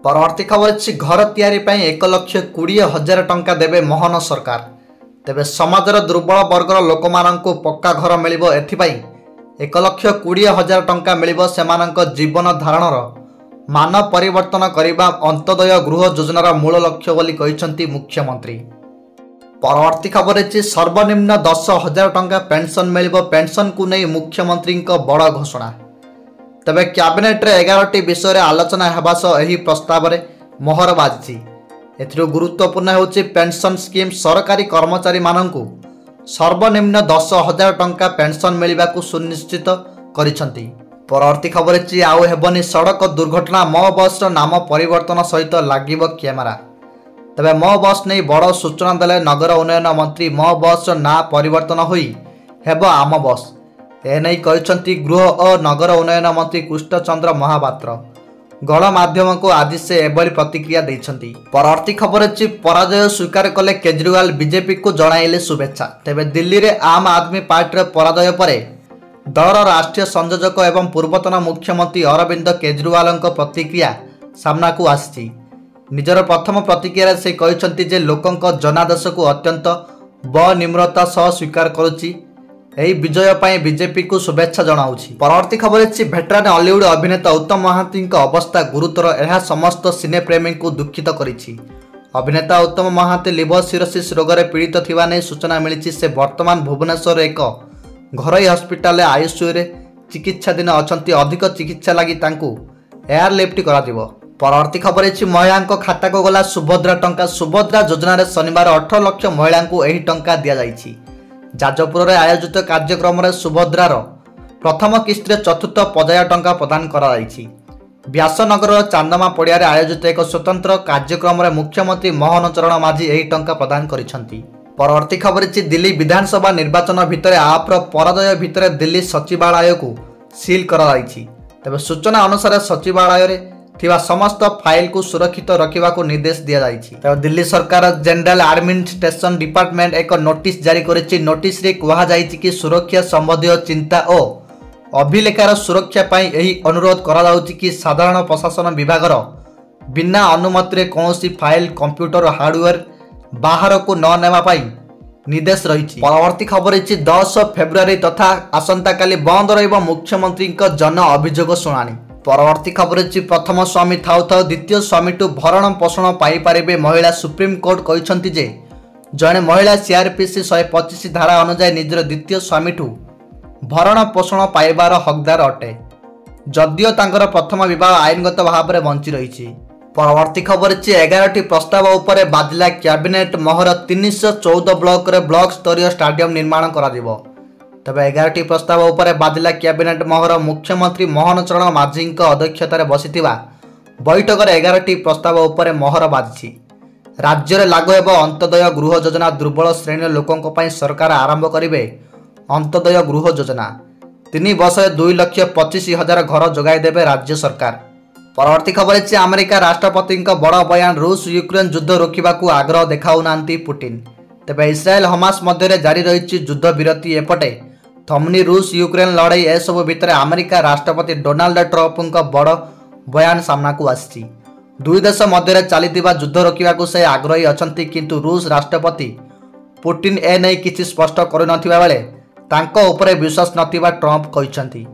परवर्ती खबर अच्छी घर तैयारी 1,20,000 टंका देवे मोहन सरकार। तेबे समाजर दुर्बल वर्गर लोक माननकु पक्का घर मिलिबो एथिपाई 1,20,000 टंका मिलिबो सेमानक जीवन धारणर मान परिवर्तन करिबा अंत्योदय गृह योजनार मूल लक्ष्य बोली कहिसंती मुख्यमंत्री। परवर्ती खबर अच्छी सर्वनिम्न 10,000 टंका पेंशन मिलिबो पेंशन को नहीं मुख्यमंत्री बड़ घोषणा। तेबे कैबिनेट रे 11टी विषय रे आलोचना हेबा सह एही प्रस्ताव रे मोहर बाजिछि। एथिरो गुरुत्वपूर्ण होछि पेंशन स्कीम सरकारी कर्मचारी माननकु सर्वनिम्न 10,000 टंका पेंशन मिलिबाकू सुनिश्चित करिसंती। परवर्ती खबर अछि आउ हेबनी सड़क दुर्घटना मो बस रो नाम परिवर्तन सहित लागिबो कैमेरा। तेबे मो बस नै बड़ सूचना देले नगर उन्नयन मंत्री मो बस रो ना परिवर्तन होई हेबो आम बस। एने कहते गृह और नगर उन्नयन मंत्री कृष्णचंद्र महापात्र गणमाध्यम को आज से एभली प्रतिक्रिया देइछंती। परवर्ती खबर अछि पराजय स्वीकार कले केजरीवाल बीजेपी को जणाइले शुभेच्छा। तेबे दिल्ली रे आम आदमी पार्टी पराजय परे दलर राष्ट्रीय संयोजक एवं पूर्वतन मुख्यमंत्री अरविंद केजरीवाल प्रतिक्रिया सामना को आसी। निजर प्रथम प्रतिक्रिया से कहते जे लोकंक जनादेश को अत्यंत बनिम्रता सह स्वीकार करुछि। एही विजय पाई बीजेपी को शुभेच्छा जनाउछि। परवर्ती खबर अछि भेटरान हॉलीवुड अभिनेता उत्तम महांती अवस्था गुरुतर यह समस्त सिने प्रेमी को दुखित करिछि। अभिनेता उत्तम महांती लिवर सिरोसिस रोग रे पीड़ित थिबा नै सूचना मिलिछि। से वर्तमान भुवनेश्वर एक घरोई हॉस्पिटल आईसीयू रे चिकित्साधीन अछंती। अधिक चिकित्सा लागि तांकू एयरलिफ्ट करा दिबो। परवर्ती खबर अछि महिलांक खाता को गला सुभद्रा टंका। सुभद्रा योजना रे शनिवार 18 लाख महिला को एही टंका दिया जाइछि। जाजपुर रे आयोजित कार्यक्रम रे सुभद्रार प्रथम किस्त रे चतुर्थ पर्याय टंका प्रदान करा जाइछि। व्यासनगर चांदमा पड़िया रे आयोजित एक स्वतंत्र कार्यक्रम रे मुख्यमंत्री मोहन चरण माझी एही टंका प्रदान करिसंती। परवर्ती खबर अछि दिल्ली विधानसभा निर्वाचन भितरे आप रो पराजय भितरे दिल्ली सचिवालय को सील करा जाइछि। तबे सूचना अनुसार सचिवालय रे थिबा समस्त फाइल को सुरक्षित रखिबा को निर्देश दिया जाइछि। तबे दिल्ली सरकार जनरल एडमिनिस्ट्रेशन डिपार्टमेंट एक नोटिस जारी करिछि। नोटिस रे कहा जाइछि कि सुरक्षा संबंधी चिंता और अभिलेखार सुरक्षा पाई एही अनुरोध करा जाउछि कि साधारण प्रशासन विभागर बिना अनुमति रे कोनोसी फाइल कंप्यूटर हार्डवेयर बाहर को न नेवा पाई निर्देश रहिछि। परवर्ती खबर अछि 10 फेब्रुआरी तथा आसंता काली बंद रहइबो मुख्यमंत्री जन अभियोग शुणाणी। परवर्ती खबर अछि प्रथम स्वामी थाउ थाउ द्वितीय स्वामी टू भरण पोषण पाई पारिबे महिला। सुप्रीम कोर्ट कहिसंती जे जणे महिला सीआरपीसी 125 धारा अनुसार निजर द्वितीय स्वामी टू भरण पोषण पाइबार हकदार अटे जदियो तांकर प्रथम विवाह आईनगत भाव में बंची रही। परवर्ती खबर अछि 11टी प्रस्ताव उपरे बाजिला कैबिनेट मोहर। 314 ब्लॉक रे ब्लॉक स्तरीय स्टेडियम निर्माण करा दिबो। तबे 11टी प्रस्ताव उपरे बाजिला कैबिनेट मोहर। मुख्यमंत्री मोहन चरण माझी अध्यक्षतार बसिथिबा बैठक रे 11टी प्रस्ताव उपरे मोहर बाजिछि। राज्य रे लागू हेबो अंत्योदय गृह योजना। दुर्बल श्रेणी लोकंक पई सरकार आरंभ करिवे अंत्योदय गृह योजना। 3 वर्ष 2,25,000 घर जोगाई देबे राज्य सरकार। परवर्ती खबर अछि अमेरिका राष्ट्रपति बड़ बयान। रूस यूक्रेन युद्ध रोकिबा को आग्रह देखाउ नांती पुतिन। तेबे इस्राएल हमास मध्य जारी रही युद्ध विरति एपटे थमनी रूस यूक्रेन लड़ाई। ए सब भितर अमेरिका राष्ट्रपति डोनाल्ड ट्रंप बड़ बयान सामना को आसी। दुई देश मध्य चलता युद्ध रोकने को से आग्रही अछंती किंतु रूस राष्ट्रपति पुतिन ए नहीं किछि स्पष्ट करू नथिबा बेले तांको उपरे विश्वास नथिबा ट्रंप कहिसंती।